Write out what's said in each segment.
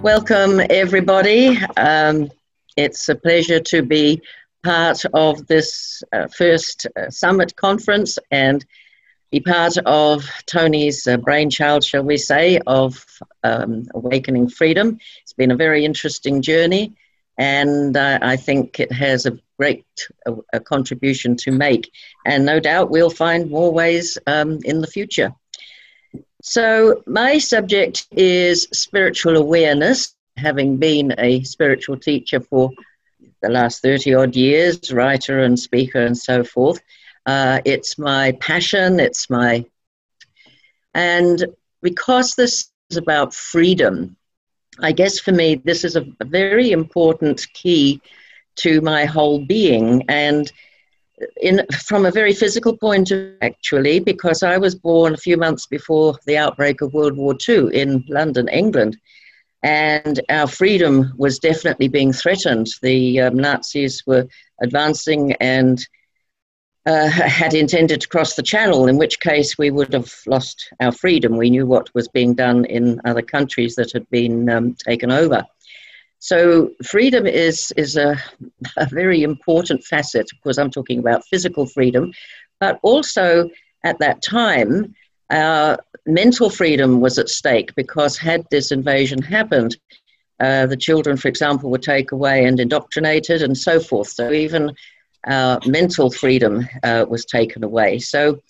Welcome, everybody. It's a pleasure to be part of this first summit conference and be part of Tony's brainchild, shall we say, of Awakening Freedom. It's been a very interesting journey, and I think it has a great contribution to make. And no doubt we'll find more ways in the future. So my subject is spiritual awareness, having been a spiritual teacher for the last 30 odd years, writer and speaker and so forth. It's my passion, and because this is about freedom, I guess for me this is a very important key to my whole being, and from a very physical point of view, actually, because I was born a few months before the outbreak of World War II in London, England, and our freedom was definitely being threatened. The Nazis were advancing and had intended to cross the Channel, in which case we would have lost our freedom. We knew what was being done in other countries that had been taken over. So freedom is a very important facet. Of course, I'm talking about physical freedom, but also at that time, mental freedom was at stake, because had this invasion happened, the children, for example, were taken away and indoctrinated and so forth. So even mental freedom was taken away. So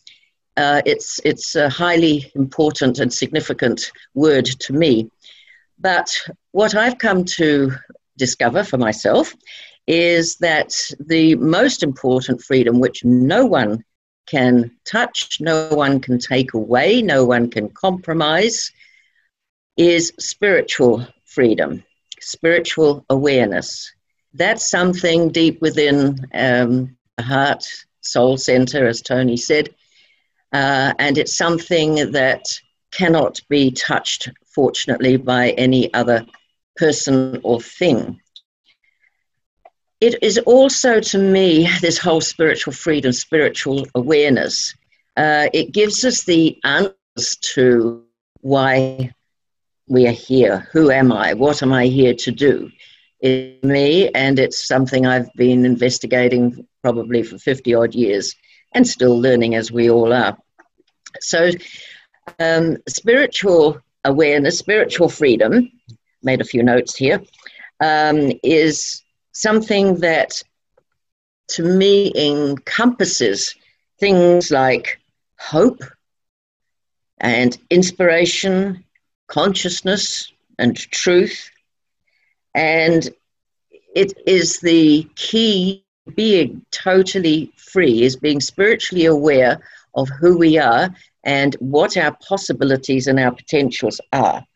it's a highly important and significant word to me. But what I've come to discover for myself is that the most important freedom, which no one can touch, no one can take away, no one can compromise, is spiritual freedom, spiritual awareness. That's something deep within the heart, soul center, as Tony said, and it's something that cannot be touched, fortunately, by any other person or thing. It is also, to me, this whole spiritual freedom, spiritual awareness, it gives us the answers to why we are here. Who am I? What am I here to do? It's me, and it's something I've been investigating probably for 50 odd years and still learning, as we all are. So spiritual awareness, spiritual freedom, made a few notes here, is something that to me encompasses things like hope and inspiration, consciousness and truth. And it is the key to being totally free, is being spiritually aware of who we are and what our possibilities and our potentials are.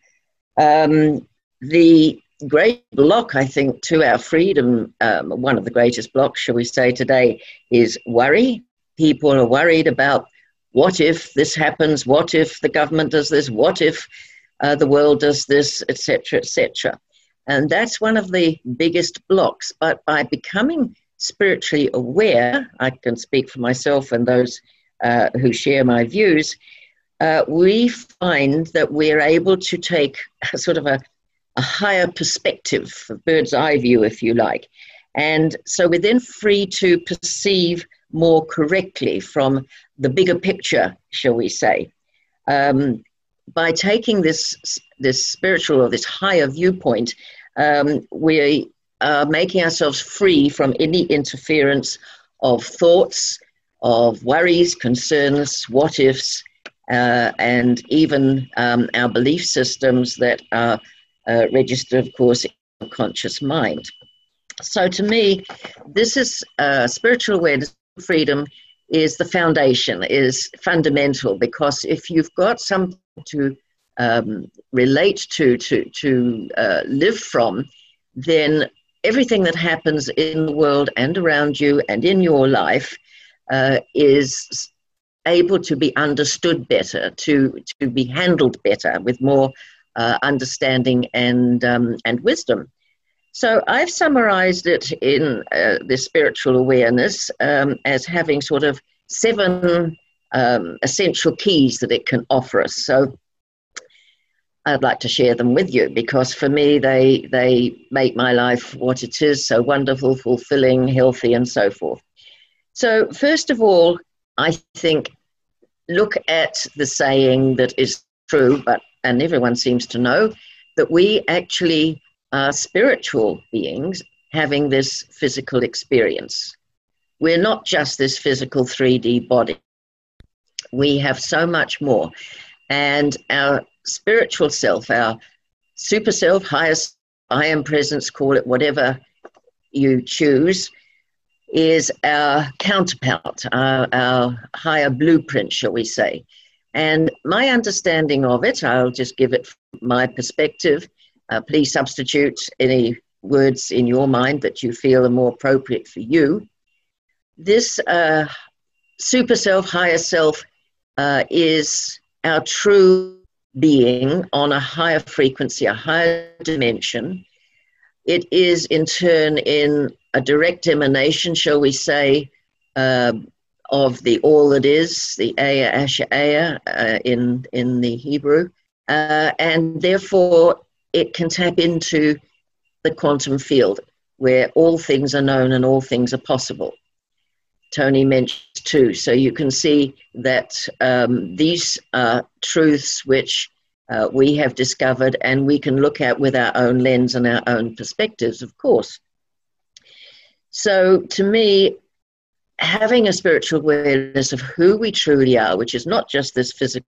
The great block, I think, to our freedom, one of the greatest blocks, shall we say, today, is worry. People are worried about what if this happens, what if the government does this, what if the world does this, etc., etc. And that's one of the biggest blocks. But by becoming spiritually aware, I can speak for myself and those who share my views, we find that we're able to take sort of a higher perspective, a bird's eye view, if you like. And so we're then free to perceive more correctly from the bigger picture, shall we say. By taking this spiritual or this higher viewpoint, we are making ourselves free from any interference of thoughts, of worries, concerns, what ifs, and even our belief systems that are registered, of course, in the conscious mind. So to me, this is spiritual awareness. Freedom is the foundation, is fundamental, because if you've got something to relate to live from, then everything that happens in the world and around you and in your life is able to be understood better, to be handled better with more understanding and wisdom. So I've summarized it in this spiritual awareness as having sort of 7 essential keys that it can offer us. So I'd like to share them with you, because for me, they make my life what it is, so wonderful, fulfilling, healthy, and so forth. So first of all, I think, look at the saying that is true, and everyone seems to know, that we actually are spiritual beings having this physical experience. We're not just this physical 3D body. We have so much more. And our spiritual self, our super self, highest I am presence, call it whatever you choose, is our counterpart, our higher blueprint, shall we say. And my understanding of it, I'll just give it my perspective. Please substitute any words in your mind that you feel are more appropriate for you. This super self, higher self, is our true being on a higher frequency, a higher dimension. It is in turn in a direct emanation, shall we say, of the all that is, the Aya Asher Aya in the Hebrew, and therefore it can tap into the quantum field where all things are known and all things are possible. Tony mentioned too, so you can see that these are truths which we have discovered and we can look at with our own lens and our own perspectives, of course. So to me, having a spiritual awareness of who we truly are, which is not just this physical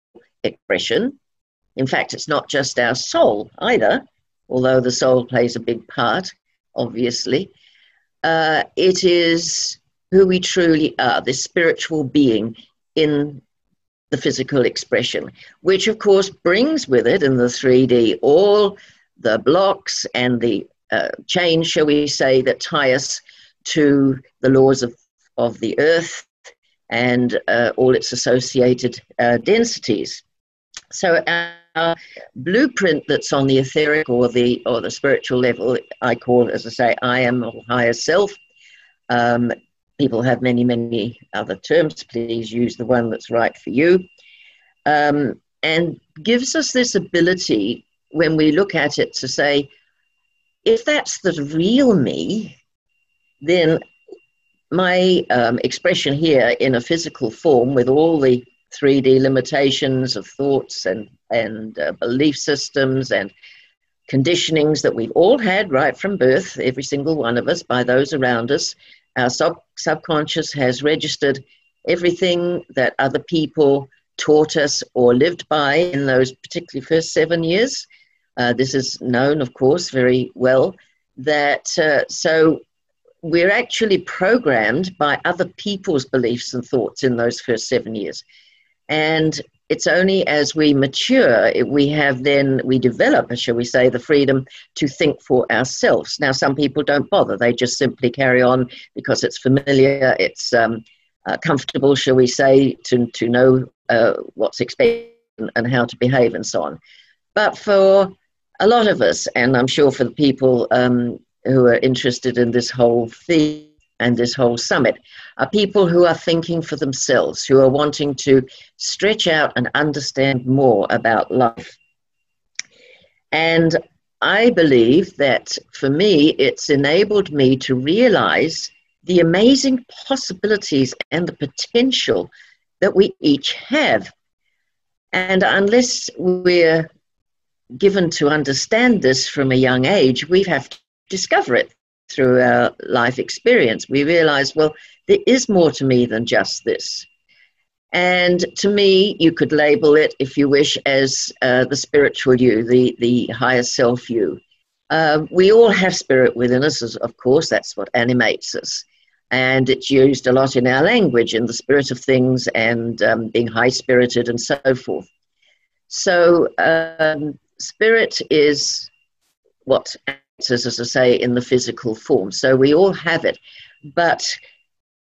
expression. In fact, it's not just our soul either, although the soul plays a big part, obviously. It is who we truly are, this spiritual being in the physical expression, which of course brings with it in the 3D all the blocks and the chains, shall we say, that tie us to the laws of the earth and all its associated densities. So our blueprint that's on the etheric or the spiritual level, I call it, as I say, I am or higher self. People have many, many other terms. Please use the one that's right for you. And gives us this ability, when we look at it, to say, if that's the real me, then my expression here in a physical form with all the 3D limitations of thoughts and belief systems and conditionings that we've all had right from birth, every single one of us, by those around us. Our subconscious has registered everything that other people taught us or lived by in those particularly first 7 years. This is known, of course, very well, that so we're actually programmed by other people's beliefs and thoughts in those first 7 years. And it's only as we mature, we develop, shall we say, the freedom to think for ourselves. Now, some people don't bother. They just simply carry on because it's familiar, it's comfortable, shall we say, to know what's expected and how to behave and so on. But for a lot of us, and I'm sure for the people who are interested in this whole theme and this whole summit, are people who are thinking for themselves, who are wanting to stretch out and understand more about life. And I believe that for me, it's enabled me to realize the amazing possibilities and the potential that we each have. And unless we're given to understand this from a young age, we have to discover it through our life experience. We realize, well, there is more to me than just this. And to me, you could label it, if you wish, as the spiritual you, the higher self you. We all have spirit within us, of course, that's what animates us. And it's used a lot in our language, in the spirit of things and being high-spirited and so forth. So spirit is what acts as I say, in the physical form. So we all have it. But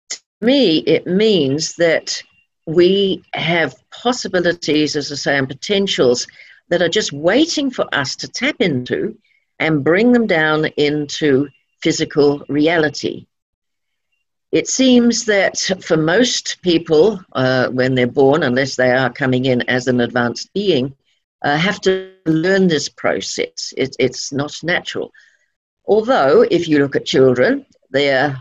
to me, it means that we have possibilities, as I say, and potentials that are just waiting for us to tap into and bring them down into physical reality. It seems that for most people, when they're born, unless they are coming in as an advanced being, have to learn this process. It's not natural. Although, if you look at children, they're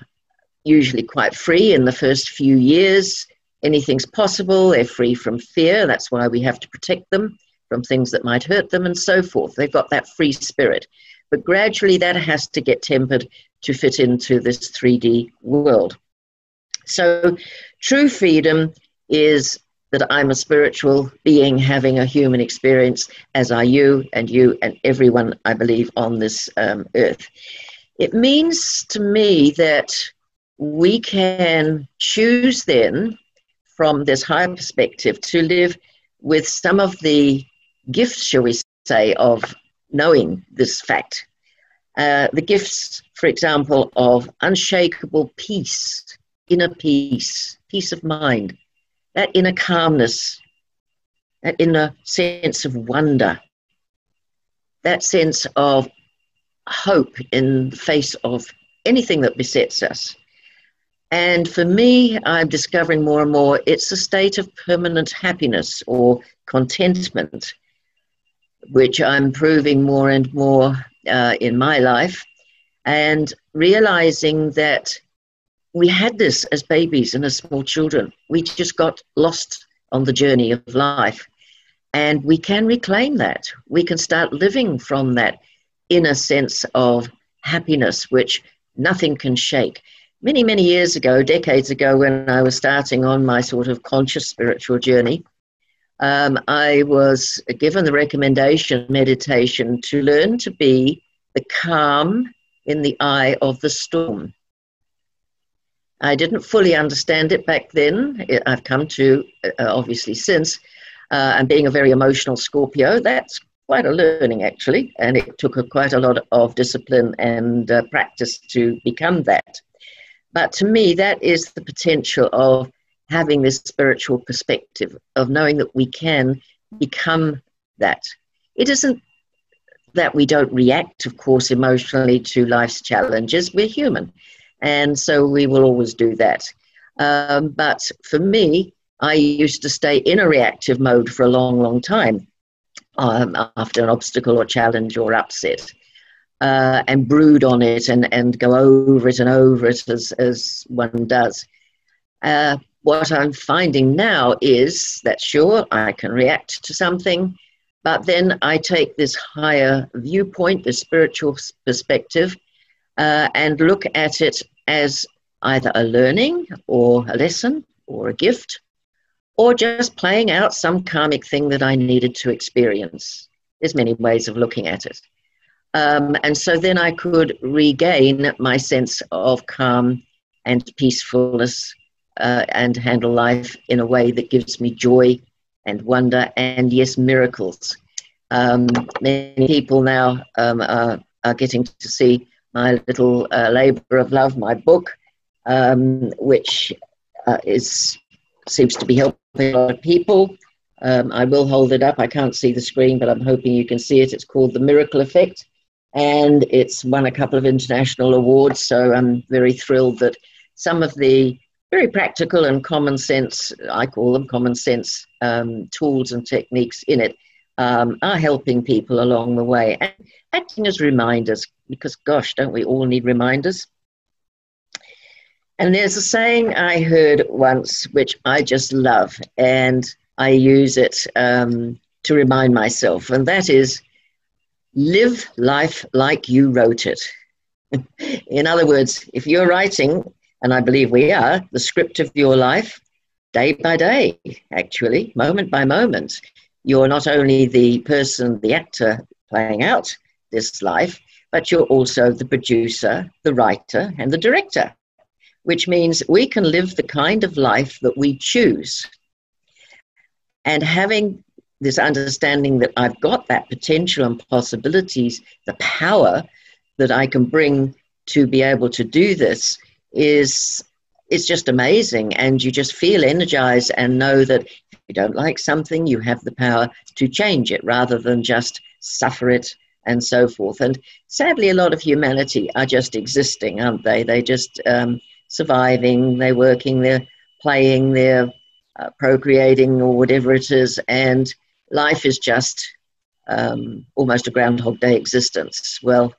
usually quite free in the first few years. Anything's possible. They're free from fear. That's why we have to protect them from things that might hurt them and so forth. They've got that free spirit. But gradually that has to get tempered to fit into this 3D world. So true freedom is that I'm a spiritual being having a human experience, as are you and everyone, I believe, on this earth. It means to me that we can choose then, from this higher perspective, to live with some of the gifts, shall we say, of knowing this fact. The gifts, for example, of unshakable peace, inner peace, peace of mind, that inner calmness, that inner sense of wonder, that sense of hope in the face of anything that besets us. And for me, I'm discovering more and more it's a state of permanent happiness or contentment, which I'm proving more and more in my life, and realizing that we had this as babies and as small children. We just got lost on the journey of life, and we can reclaim that. We can start living from that inner sense of happiness, which nothing can shake. Many, many years ago, decades ago, when I was starting on my sort of conscious spiritual journey, I was given the recommendation, meditation, to learn to be the calm in the eye of the storm. I didn't fully understand it back then. I've come to, obviously, since. And being a very emotional Scorpio, that's quite a learning, actually. And it took quite a lot of discipline and practice to become that. But to me, that is the potential of having this spiritual perspective, of knowing that we can become that. It isn't that we don't react, of course, emotionally to life's challenges. We're human. And so we will always do that. But for me, I used to stay in a reactive mode for a long, long time after an obstacle or challenge or upset, and brood on it and go over it and over it as one does. What I'm finding now is that, sure, I can react to something, but then I take this higher viewpoint, this spiritual perspective, and look at it as either a learning or a lesson or a gift, or just playing out some karmic thing that I needed to experience. There's many ways of looking at it. And so then I could regain my sense of calm and peacefulness, and handle life in a way that gives me joy and wonder and, yes, miracles. Many people now are getting to see my little labor of love, my book, which seems to be helping a lot of people. I will hold it up. I can't see the screen, but I'm hoping you can see it. It's called The Miracle Effect, and it's won a couple of international awards, so I'm very thrilled that some of the very practical and common sense, I call them common sense, tools and techniques in it are helping people along the way and acting as reminders, because gosh, don't we all need reminders? And there's a saying I heard once, which I just love, and I use it to remind myself, and that is, live life like you wrote it. In other words, if you're writing, and I believe we are, the script of your life, day by day, actually, moment by moment, you're not only the person, the actor playing out this life, but you're also the producer, the writer, and the director, which means we can live the kind of life that we choose. And having this understanding that I've got that potential and possibilities, the power that I can bring to be able to do this is just amazing. And you just feel energized and know that if you don't like something, you have the power to change it rather than just suffer it and so forth. And sadly, a lot of humanity are just existing, aren't they? They're just surviving, they're working, they're playing, they're procreating or whatever it is. And life is just almost a Groundhog Day existence. Well,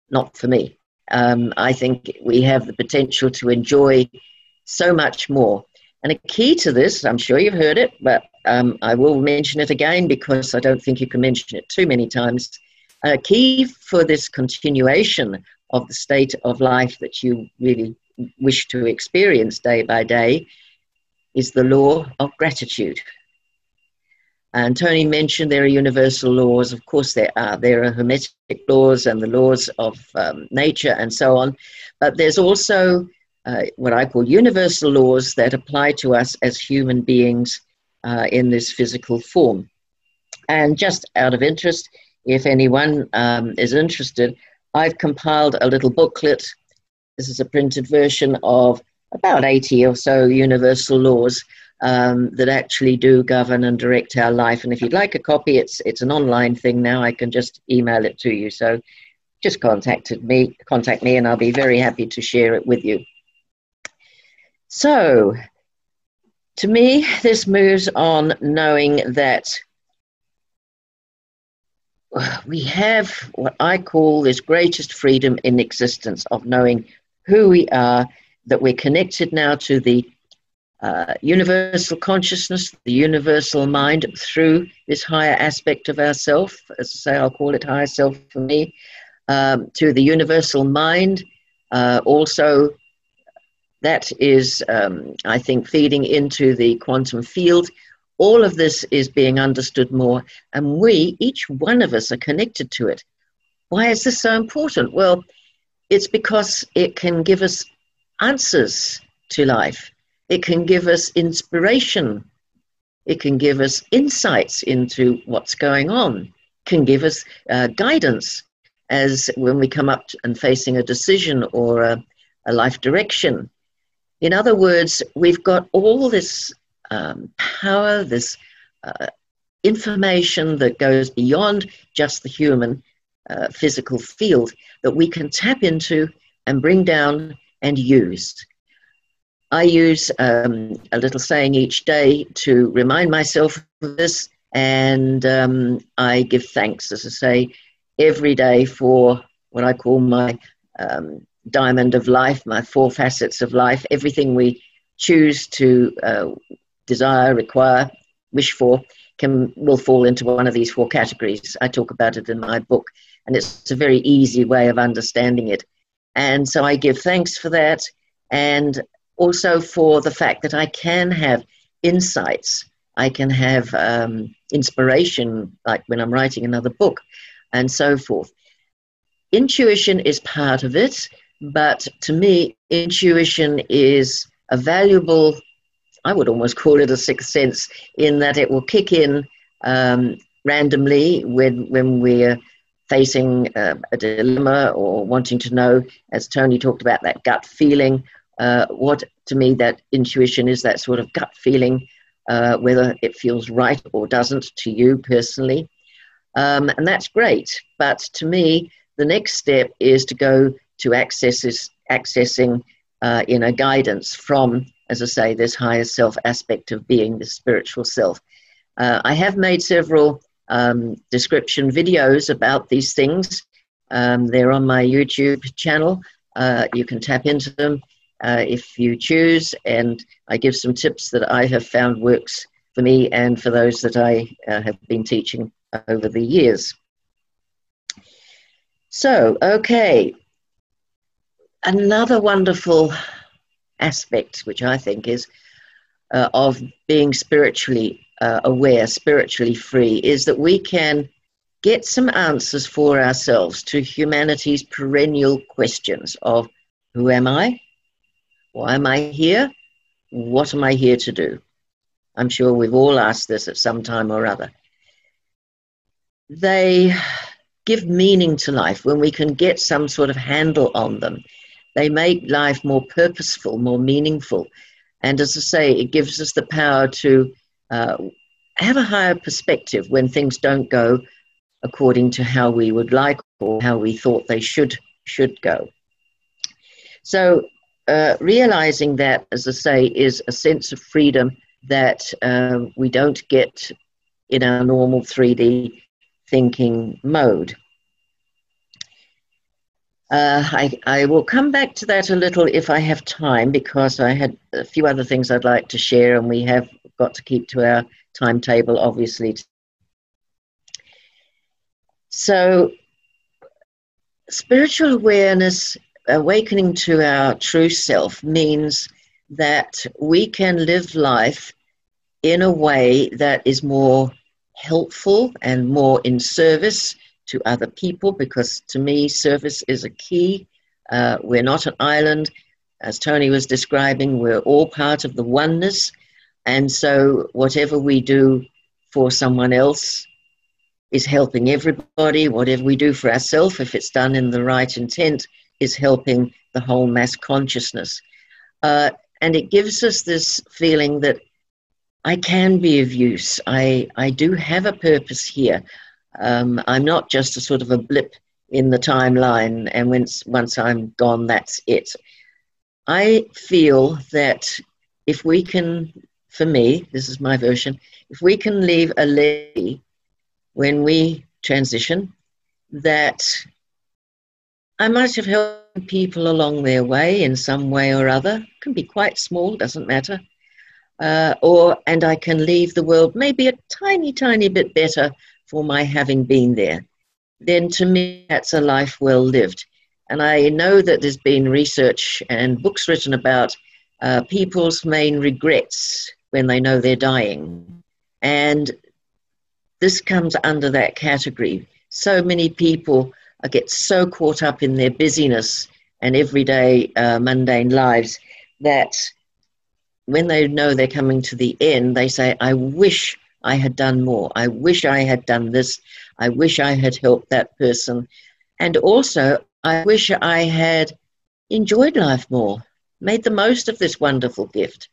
not for me. I think we have the potential to enjoy so much more. And a key to this, I'm sure you've heard it, but I will mention it again because I don't think you can mention it too many times. A key for this continuation of the state of life that you really wish to experience day by day is the law of gratitude. And Tony mentioned there are universal laws. Of course there are. There are hermetic laws and the laws of nature and so on. But there's also what I call universal laws that apply to us as human beings in this physical form. And just out of interest, if anyone is interested, I've compiled a little booklet. This is a printed version of about 80 or so universal laws that actually do govern and direct our life. And if you'd like a copy, it's an online thing now. I can just email it to you. So just contact me and I'll be very happy to share it with you. So to me, this moves on knowing that we have what I call this greatest freedom in existence of knowing who we are, that we're connected now to the universal consciousness, the universal mind through this higher aspect of ourself. As I say, I'll call it higher self for me, to the universal mind. Also, that is, I think, feeding into the quantum field. All of this is being understood more, and each one of us, are connected to it. Why is this so important? Well, it's because it can give us answers to life. It can give us inspiration. It can give us insights into what's going on. It can give us guidance as when we come up and facing a decision or a life direction. In other words, we've got all this power, this information that goes beyond just the human physical field that we can tap into and bring down and use. I use a little saying each day to remind myself of this, and I give thanks, as I say, every day for what I call my diamond of life, my 4 facets of life. Everything we choose to desire, require, wish for will fall into one of these 4 categories. I talk about it in my book, and it's a very easy way of understanding it. And so I give thanks for that, and also for the fact that I can have insights. I can have inspiration, like when I'm writing another book, and so forth. Intuition is part of it, but to me, intuition is a valuable, I would almost call it a sixth sense, in that it will kick in randomly when we're facing a dilemma or wanting to know, as Tony talked about, that gut feeling. What to me that intuition is, that sort of gut feeling, whether it feels right or doesn't to you personally. And that's great. But to me, the next step is to go to accessing inner guidance from, as I say, this higher self aspect of being, the spiritual self. I have made several description videos about these things. They're on my YouTube channel. You can tap into them if you choose, and I give some tips that I have found works for me and for those that I have been teaching over the years. So, okay, another wonderful aspect, which I think is of being spiritually aware, spiritually free, is that we can get some answers for ourselves to humanity's perennial questions of who am I? Why am I here? What am I here to do? I'm sure we've all asked this at some time or other. They give meaning to life when we can get some sort of handle on them. They make life more purposeful, more meaningful. And as I say, it gives us the power to have a higher perspective when things don't go according to how we would like or how we thought they should go. So realizing that, as I say, is a sense of freedom that we don't get in our normal 3D thinking mode. I will come back to that a little if I have time, because I had a few other things I'd like to share, and we have got to keep to our timetable, obviously. So, spiritual awareness, awakening to our true self, means that we can live life in a way that is more helpful and more in service to other people, because to me, service is a key. We're not an island. As Tony was describing, we're all part of the oneness. And so whatever we do for someone else is helping everybody. Whatever we do for ourselves, if it's done in the right intent, is helping the whole mass consciousness. And it gives us this feeling that I can be of use. I do have a purpose here. I'm not just a sort of a blip in the timeline, and once I'm gone, that's it. I feel that if we can, for me, this is my version, if we can leave a legacy when we transition, that I might have helped people along their way in some way or other. It can be quite small, doesn't matter. And I can leave the world maybe a tiny, tiny bit better for my having been there. Then to me, that's a life well lived. And I know that there's been research and books written about people's main regrets when they know they're dying. And this comes under that category. So many people get so caught up in their busyness and everyday mundane lives that when they know they're coming to the end, they say, I wish I had done more. I wish I had done this. I wish I had helped that person. And also, I wish I had enjoyed life more, made the most of this wonderful gift.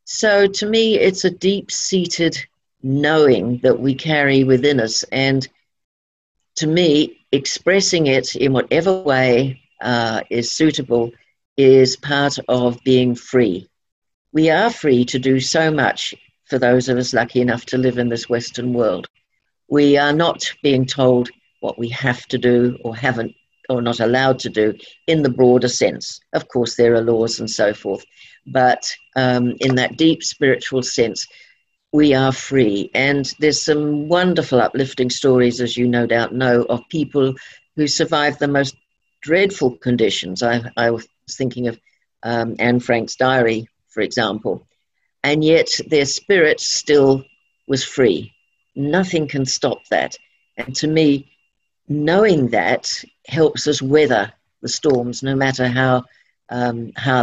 So to me, it's a deep-seated knowing that we carry within us. And to me, expressing it in whatever way is suitable is part of being free. We are free to do so much for those of us lucky enough to live in this Western world. We are not being told what we have to do or haven't or not allowed to do in the broader sense. Of course, there are laws and so forth, but in that deep spiritual sense, we are free. And there's some wonderful uplifting stories, as you no doubt know, of people who survived the most dreadful conditions. I was thinking of Anne Frank's diary, for example, and yet their spirit still was free. Nothing can stop that. And to me, knowing that helps us weather the storms, no matter how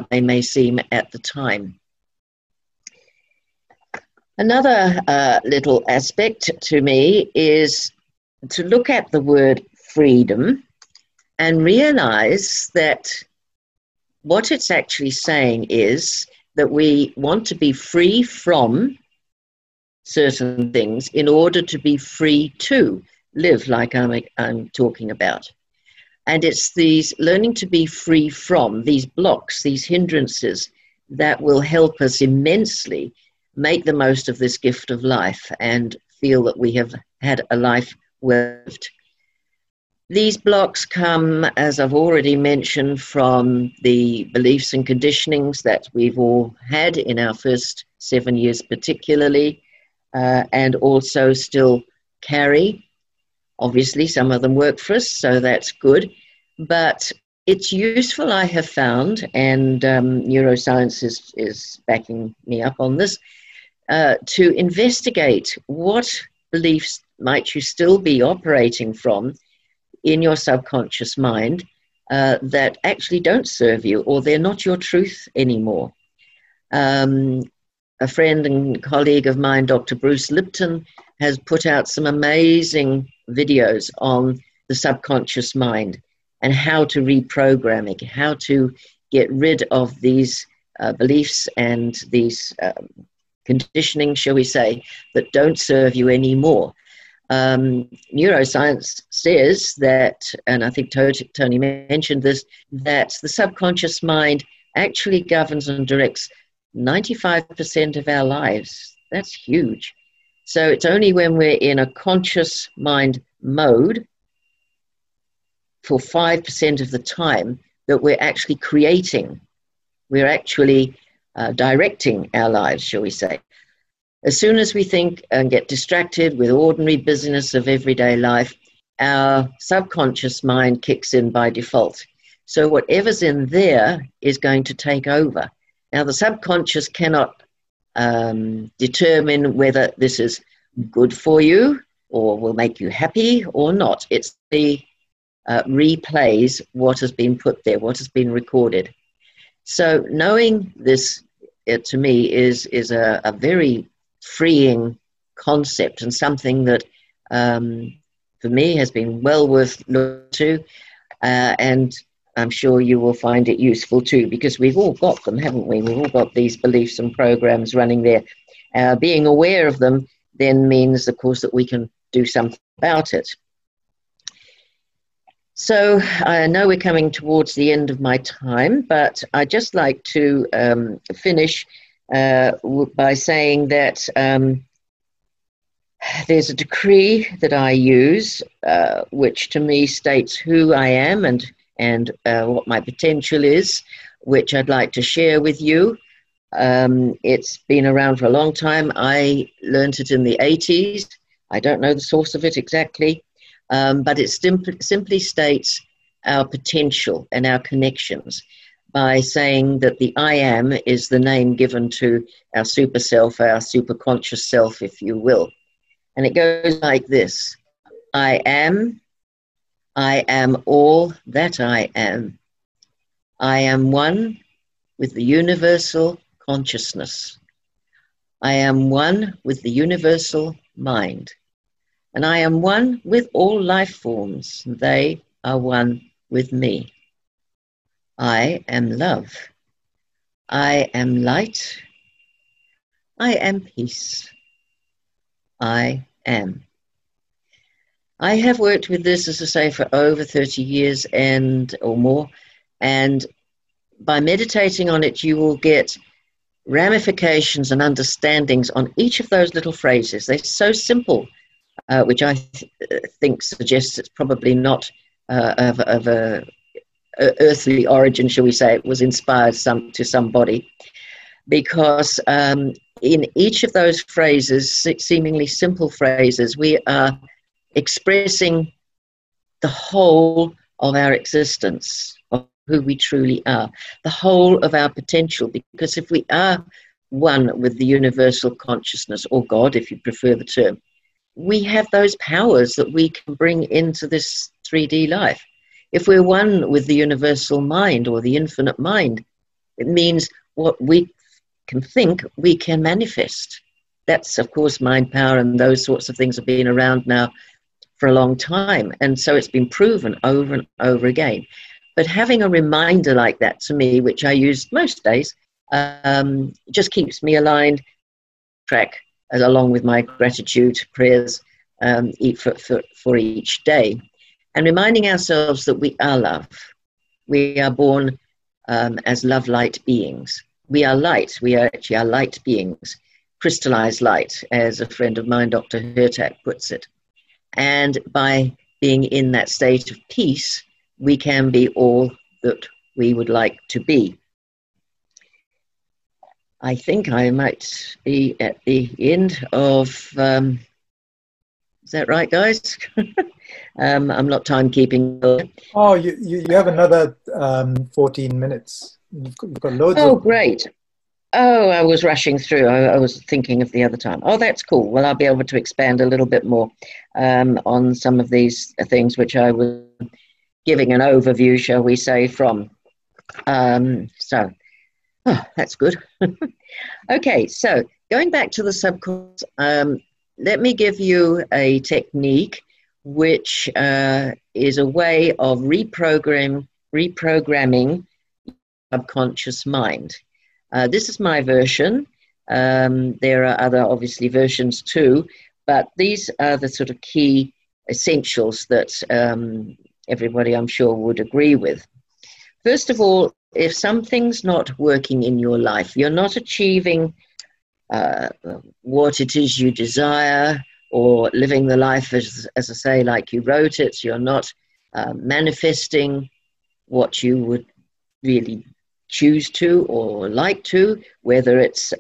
they may seem at the time. Another little aspect to me is to look at the word freedom and realize that what it's actually saying is that we want to be free from certain things in order to be free to live like I'm talking about. And it's these learning to be free from these blocks, these hindrances, that will help us immensely make the most of this gift of life and feel that we have had a life well lived. These blocks come, as I've already mentioned, from the beliefs and conditionings that we've all had in our first 7 years particularly, and also still carry. Obviously, some of them work for us, so that's good. But it's useful, I have found, and neuroscience is backing me up on this, to investigate what beliefs might you still be operating from in your subconscious mind that actually don't serve you, or they're not your truth anymore. A friend and colleague of mine, Dr. Bruce Lipton, has put out some amazing videos on the subconscious mind and how to reprogram it, how to get rid of these beliefs and these conditioning, shall we say, that don't serve you anymore. Neuroscience says that, and I think Tony mentioned this, that the subconscious mind actually governs and directs 95% of our lives. That's huge. So it's only when we're in a conscious mind mode for 5% of the time that we're actually creating, we're actually directing our lives, shall we say. As soon as we think and get distracted with ordinary business of everyday life, our subconscious mind kicks in by default. So whatever's in there is going to take over. Now, the subconscious cannot determine whether this is good for you or will make you happy or not. It's the replays what has been put there, what has been recorded. So knowing this, to me, is a very freeing concept, and something that for me has been well worth looking to, and I'm sure you will find it useful too, because we've all got them, haven't we? We've all got these beliefs and programs running there. Being aware of them then means, of course, that we can do something about it. So I know we're coming towards the end of my time, but I'd just like to finish by saying that there's a decree that I use, which to me states who I am and what my potential is, which I'd like to share with you. It's been around for a long time. I learned it in the 80s. I don't know the source of it exactly, but it simply states our potential and our connections by saying that the I am is the name given to our super self, our super conscious self, if you will. And it goes like this: I am all that I am. I am one with the universal consciousness. I am one with the universal mind. And I am one with all life forms. They are one with me. I am love. I am light. I am peace. I am. I have worked with this, as I say, for over 30 years or more. And by meditating on it, you will get ramifications and understandings on each of those little phrases. They're so simple, which I think suggests it's probably not of a earthly origin, shall we say. It was inspired to somebody, because in each of those phrases, seemingly simple phrases, we are expressing the whole of our existence, of who we truly are, the whole of our potential. Because if we are one with the universal consciousness, or God, if you prefer the term, we have those powers that we can bring into this 3D life. If we're one with the universal mind or the infinite mind, it means what we can think, we can manifest. That's, of course, mind power, and those sorts of things have been around now for a long time. And so it's been proven over and over again. But having a reminder like that to me, which I use most days, just keeps me aligned, track, along with my gratitude prayers for each day. And reminding ourselves that we are love. We are born as love light beings. We are light. We are actually are light beings, crystallized light, as a friend of mine, Dr. Hertak, puts it. And by being in that state of peace, we can be all that we would like to be. I think I might be at the end of, is that right, guys? I'm not timekeeping. Oh, you have another 14 minutes. You've got loads of... Oh, of... great. Oh, I was rushing through. I was thinking of the other time. Oh, that's cool. Well, I'll be able to expand a little bit more on some of these things which I was giving an overview, shall we say, from. That's good. Okay, so going back to the subconscious, let me give you a technique which is a way of reprogramming subconscious mind. This is my version. There are other, obviously, versions too, but these are the sort of key essentials that everybody, I'm sure, would agree with. First of all, if something's not working in your life, you're not achieving what it is you desire, or living the life as I say, like you wrote it. You're not manifesting what you would really choose to or like to, whether it's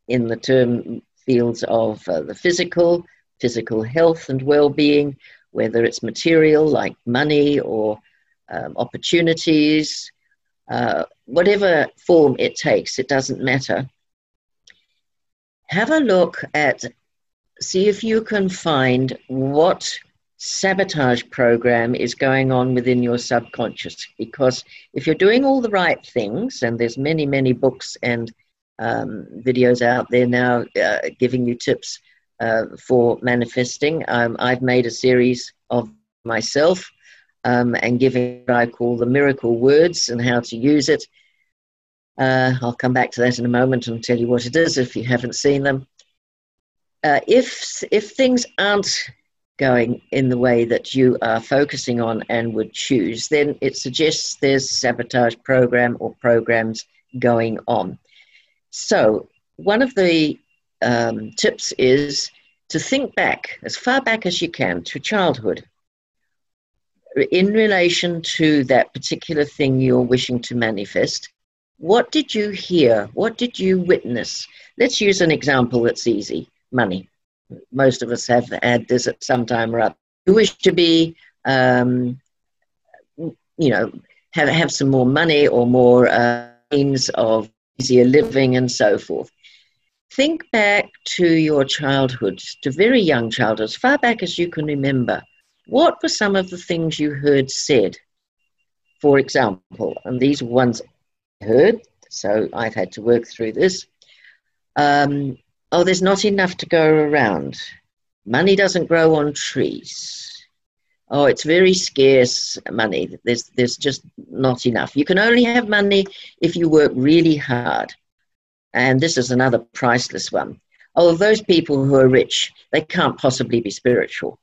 in the term fields of the physical health and well-being, whether it's material like money or opportunities, whatever form it takes, it doesn't matter. Have a look at, see if you can find what sabotage program is going on within your subconscious. Because if you're doing all the right things, and there's many, many books and videos out there now giving you tips for manifesting. I've made a series of myself and giving what I call the miracle words and how to use it. I'll come back to that in a moment and tell you what it is if you haven't seen them. If things aren't going in the way that you are focusing on and would choose, then it suggests there's sabotage program or programs going on. So one of the tips is to think back as far back as you can to childhood in relation to that particular thing you're wishing to manifest. What did you hear? What did you witness? Let's use an example that's easy. Money. Most of us have had this at some time or other. You wish to be, have some more money or more means of easier living and so forth. Think back to your childhood, to very young childhood, as far back as you can remember. What were some of the things you heard said? For example, and these are ones I heard, so I've had to work through this. Oh, there's not enough to go around. Money doesn't grow on trees. Oh, it's very scarce money. There's just not enough. You can only have money if you work really hard. And this is another priceless one. Oh, those people who are rich, they can't possibly be spiritual,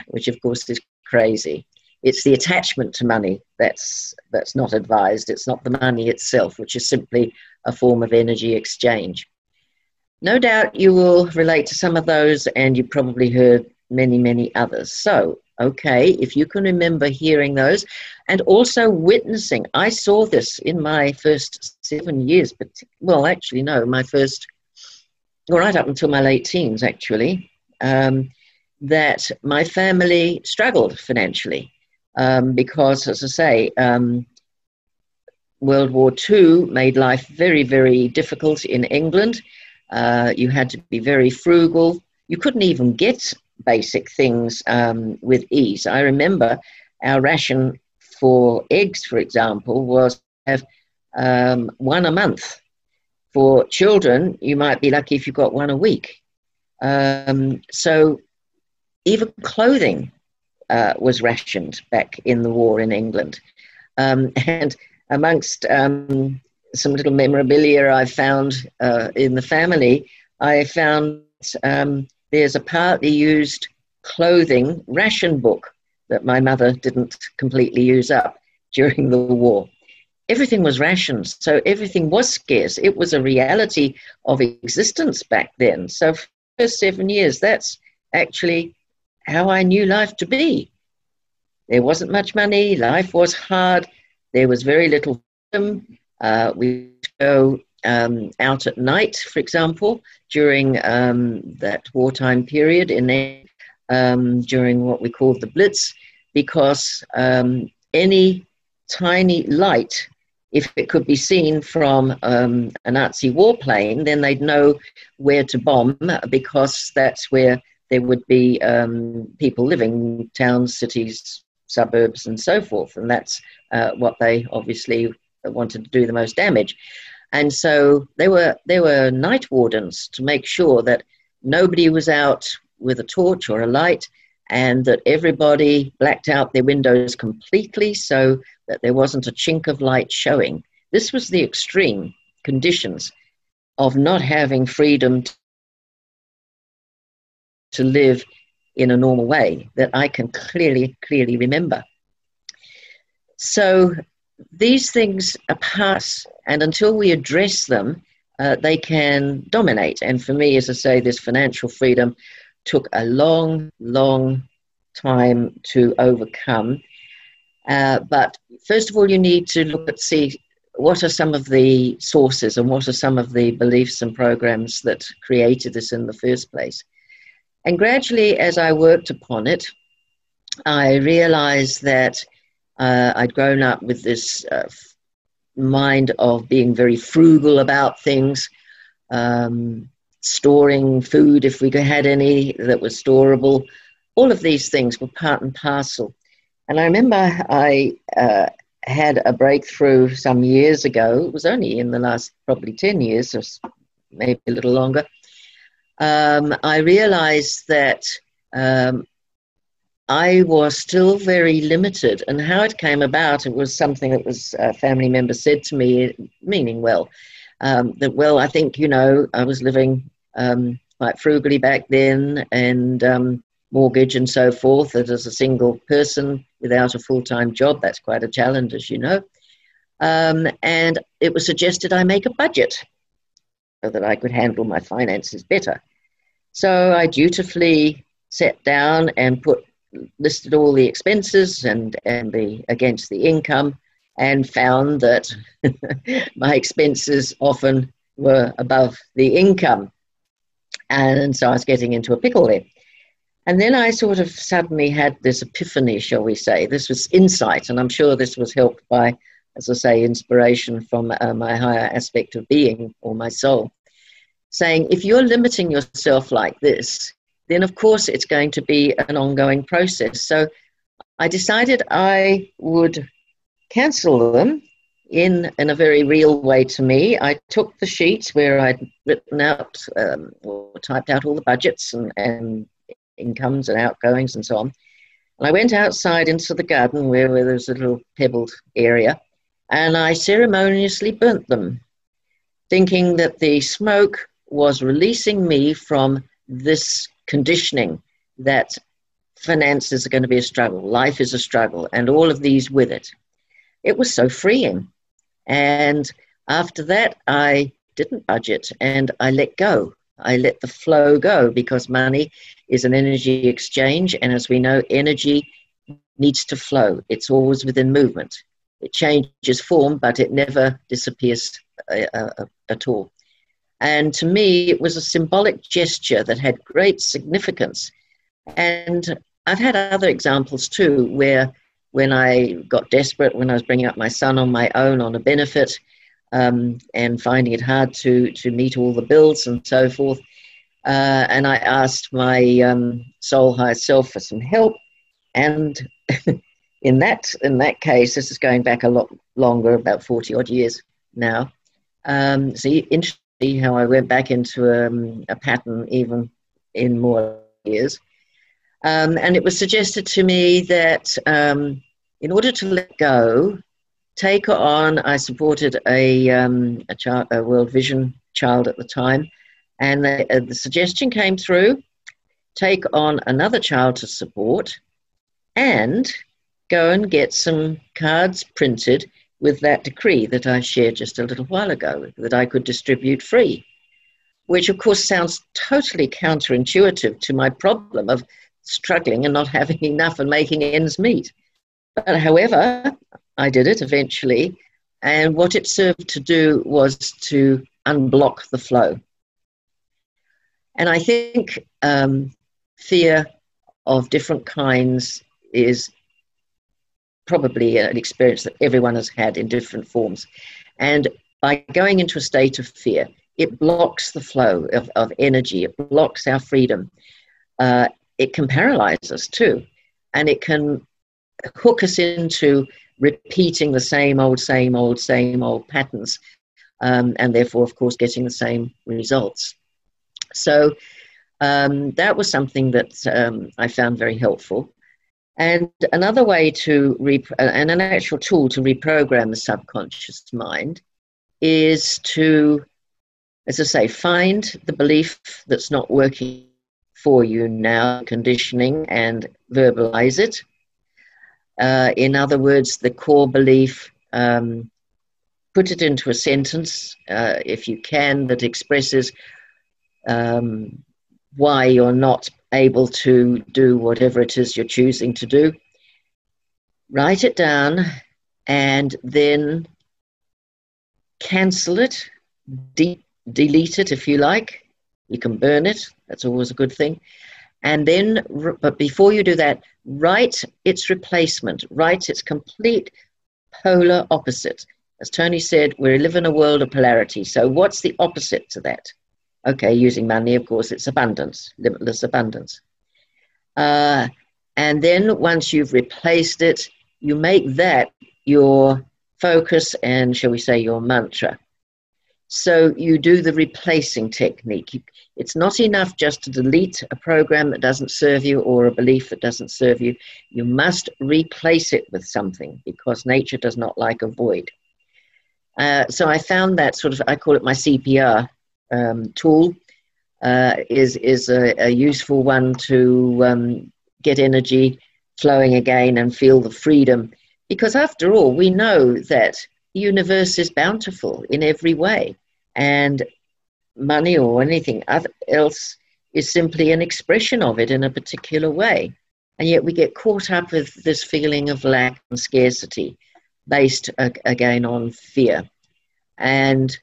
which of course is crazy. It's the attachment to money that's not advised. It's not the money itself, which is simply a form of energy exchange. No doubt you will relate to some of those, and you probably heard many, many others. So, okay, if you can remember hearing those and also witnessing. I saw this in my first 7 years, but my first, right up until my late teens, actually, that my family struggled financially because, as I say, World War II made life very, very difficult in England. You had to be very frugal. You couldn't even get basic things with ease. I remember our ration for eggs, for example, was to have one a month. For children, you might be lucky if you got one a week. So even clothing was rationed back in the war in England. And amongst some little memorabilia I found in the family, I found there's a partly used clothing ration book that my mother didn't completely use up during the war. Everything was rationed, so everything was scarce. It was a reality of existence back then. So for the first 7 years, that's actually how I knew life to be. There wasn't much money, life was hard, there was very little freedom. We would go out at night, for example, during that wartime period during what we called the Blitz, because any tiny light, if it could be seen from a Nazi warplane, then they'd know where to bomb, because that's where there would be people living, towns, cities, suburbs, and so forth. And that's what they obviously wanted to do the most damage. And so they were night wardens to make sure that nobody was out with a torch or a light, and that everybody blacked out their windows completely so that there wasn't a chink of light showing. This was the extreme conditions of not having freedom to live in a normal way that I can clearly remember. So these things are past, and until we address them, they can dominate. And for me, as I say, this financial freedom took a long, long time to overcome. But first of all, you need to look at, see what are some of the sources and what are some of the beliefs and programs that created this in the first place. And gradually, as I worked upon it, I realized that I'd grown up with this mind of being very frugal about things, storing food if we had any that was storable. All of these things were part and parcel. And I remember I had a breakthrough some years ago. It was only in the last probably 10 years, or maybe a little longer. I realized that I was still very limited, and how it came about, it was something that was a family member said to me, meaning well, that, well, I think, you know, I was living quite frugally back then, and mortgage and so forth, that as a single person without a full-time job, that's quite a challenge, as you know. And it was suggested I make a budget so that I could handle my finances better. So I dutifully sat down and listed all the expenses and against the income, and found that my expenses often were above the income. And so I was getting into a pickle there. And then I sort of suddenly had this epiphany, shall we say. This was insight, and I'm sure this was helped by, as I say, inspiration from my higher aspect of being, or my soul, saying, if you're limiting yourself like this, then of course it's going to be an ongoing process. So I decided I would cancel them in a very real way to me. I took the sheets where I'd written out or typed out all the budgets and incomes and outgoings and so on. And I went outside into the garden where there was a little pebbled area, and I ceremoniously burnt them, thinking that the smoke was releasing me from this conditioning that finances are going to be a struggle, life is a struggle, and all of these with it. It was so freeing. And after that, I didn't budget and I let go. I let the flow go, because money is an energy exchange. And as we know, energy needs to flow. It's always within movement. It changes form, but it never disappears at all. And to me, it was a symbolic gesture that had great significance. And I've had other examples too, where when I got desperate, when I was bringing up my son on my own on a benefit, and finding it hard to meet all the bills and so forth, and I asked my soul higher self for some help. And in that case, this is going back a lot longer, about 40 odd years now. See, interesting how I went back into a pattern even in more years. And it was suggested to me that in order to let go, take on, I supported a World Vision child at the time, and the suggestion came through, take on another child to support and go and get some cards printed with that decree that I shared just a little while ago, that I could distribute free, which of course sounds totally counterintuitive to my problem of struggling and not having enough and making ends meet. But however, I did it eventually, and what it served to do was to unblock the flow. And I think fear of different kinds is probably an experience that everyone has had in different forms. And by going into a state of fear, it blocks the flow of energy, it blocks our freedom. It can paralyze us too, and it can hook us into repeating the same old patterns, and therefore, of course, getting the same results. So that was something that I found very helpful. And another way and an actual tool to reprogram the subconscious mind is to, as I say, find the belief that's not working for you now, conditioning, and verbalize it. In other words, the core belief, put put it into a sentence, if you can, that expresses why you're not able to do whatever it is you're choosing to do. Write it down and then cancel it, delete it if you like. You can burn it. That's always a good thing. And then, but before you do that, write its replacement. Write its complete polar opposite. As Tony said, we live in a world of polarity. So what's the opposite to that? Okay, using money, of course, it's abundance, limitless abundance. And then once you've replaced it, you make that your focus and, shall we say, your mantra. So you do the replacing technique. It's not enough just to delete a program that doesn't serve you or a belief that doesn't serve you. You must replace it with something, because nature does not like a void. So I found that sort of, I call it my CPR tool, is a useful one to get energy flowing again and feel the freedom. Because after all, we know that the universe is bountiful in every way, and money or anything else is simply an expression of it in a particular way. And yet we get caught up with this feeling of lack and scarcity based again on fear. And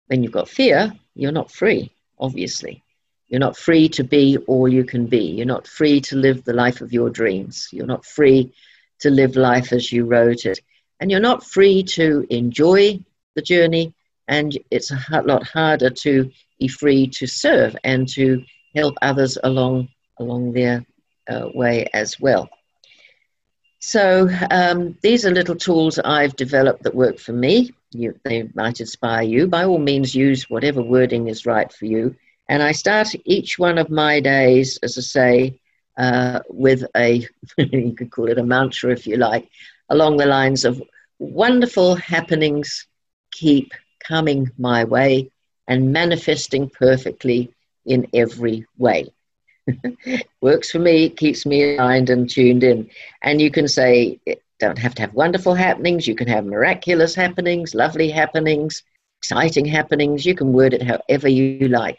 when you've got fear, you're not free, obviously. You're not free to be all you can be. You're not free to live the life of your dreams. You're not free to live life as you wrote it. And you're not free to enjoy the journey, and it's a lot harder to be free to serve and to help others along their way as well. So these are little tools I've developed that work for me. They might inspire you. By all means, use whatever wording is right for you. And I start each one of my days, as I say, with a, you could call it a mantra if you like, along the lines of wonderful happenings keep coming my way and manifesting perfectly in every way. Works for me, keeps me aligned and tuned in. And you can say, it don't have to have wonderful happenings. You can have miraculous happenings, lovely happenings, exciting happenings. You can word it however you like.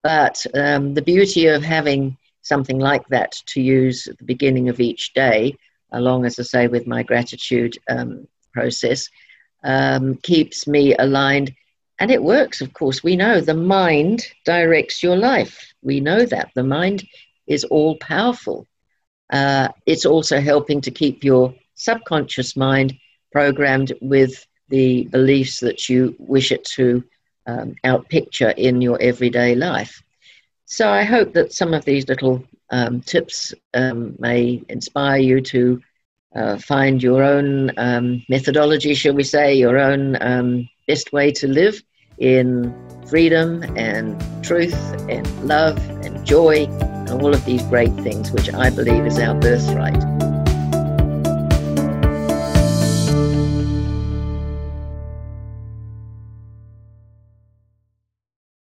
But the beauty of having something like that to use at the beginning of each day, along, as I say, with my gratitude process, keeps me aligned. And it works, of course. We know the mind directs your life. We know that. The mind is all powerful. It's also helping to keep your subconscious mind programmed with the beliefs that you wish it to outpicture in your everyday life. So I hope that some of these little tips may inspire you to find your own methodology, shall we say, your own best way to live in freedom and truth and love and joy and all of these great things, which I believe is our birthright.